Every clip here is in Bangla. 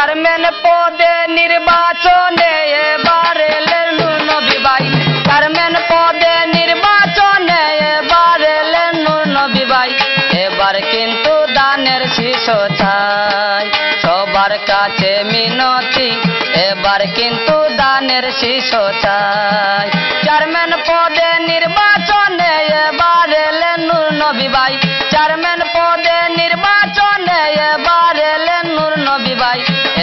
চেয়ারম্যান পদে নির্বাচনে এবার এলেন নূর নবী ভাই। চেয়ারম্যান পদে নির্বাচনে এবার এলেন নূর নবী ভাই। এবার কিন্তু দানের শীষ চাই, সবার কাছে মিনতি, এবার কিন্তু দানের শীষ চাই। চেয়ারম্যান পদে নির্বাচনে এবার এলেন নূর নবী ভাই। চেয়ারম্যান পদে নির্বাচনে এবার এলেন নূর নবী ভাই।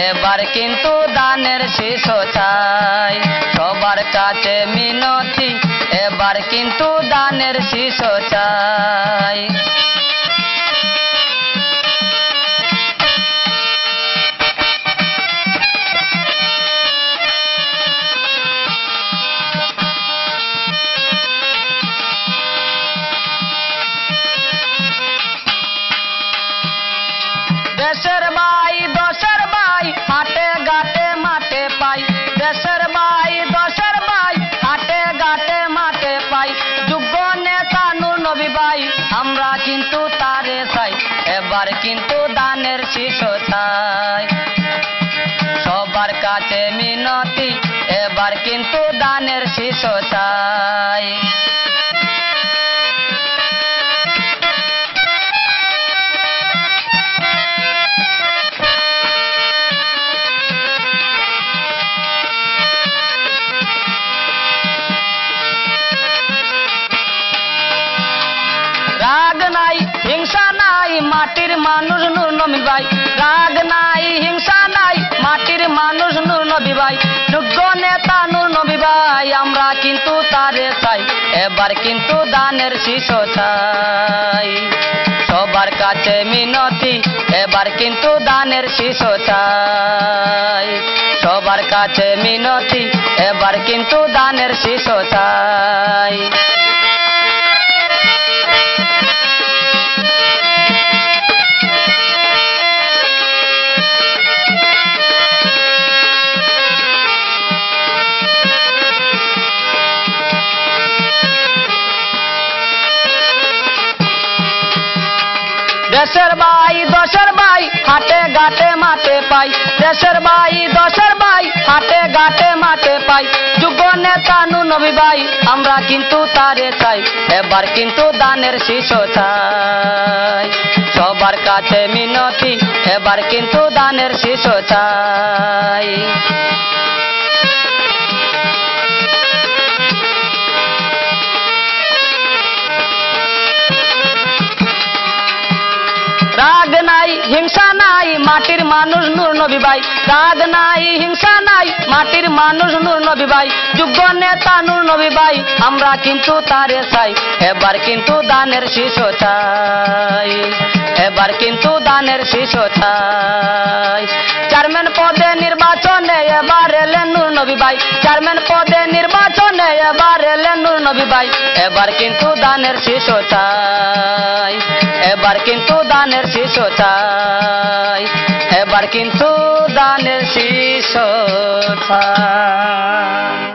এবার কিন্তু দানের শীষ চাই, সবার কাছে মিনতি, এবার কিন্তু দানের শীষ চাই। দেশের ভাই দশের ভাই হাটে ঘাটে মাঠে পাই। দেশের ভাই দশের ভাই হাটে ঘাটে মাঠে পাই। যোগ্য নেতা নূর নবী ভাই, আমরা কিন্তু তারে চাই। এবার কিন্তু দানের শীষ চাই, সবার কাছে মিনতি, এবার কিন্তু দানের শীষ চাই। রাগ নাই হিংসা নাই মাটির মানুষ নূর নবী ভাই। রাগ নাই হিংসা নাই মাটির মানুষ নূর নবী ভাই। যোগ্য নেতা নূর নবী ভাই, আমরা কিন্তু তারে চাই। এবার কিন্তু দানের শীষ চাই, সবার কাছে মিনতি, এবার কিন্তু দানের শীষ চাই। সবার কাছে মিনতি, এবার কিন্তু দানের শীষ চাই। দেশের ভাই দশের ভাই হাটে ঘাটে মাঠে পাই। দেশের ভাই দশের ভাই হাটে ঘাটে মাঠে পাই। যোগ্য নেতা নূর নবী ভাই, আমরা কিন্তু তারে চাই। এবার কিন্তু দানের শীষ চাই, সবার কাছে মিনতি, এবার কিন্তু দানের শীষ চাই। রাগ নাই হিংসা নাই মাটির মানুষ নূর নবী ভাই। রাগ নাই হিংসা নাই মাটির মানুষ নূর নবী ভাই। যোগ্য নেতা নূর নবী ভাই, আমরা কিন্তু তারে চাই। এবার কিন্তু দানের শীষ চাই, এবার কিন্তু দানের শীষ চাই। চেয়ারম্যান পদে নির্বাচনে এবার এলেন নূর নবী ভাই। চেয়ারম্যান পদে নির্বাচনে এবার এলেন নূর নবী ভাই। এবার কিন্তু দানের শীষ চাই, এবার কিন্তু দানের শীষ চাই, এবার কিন্তু দানের শীষ চাই।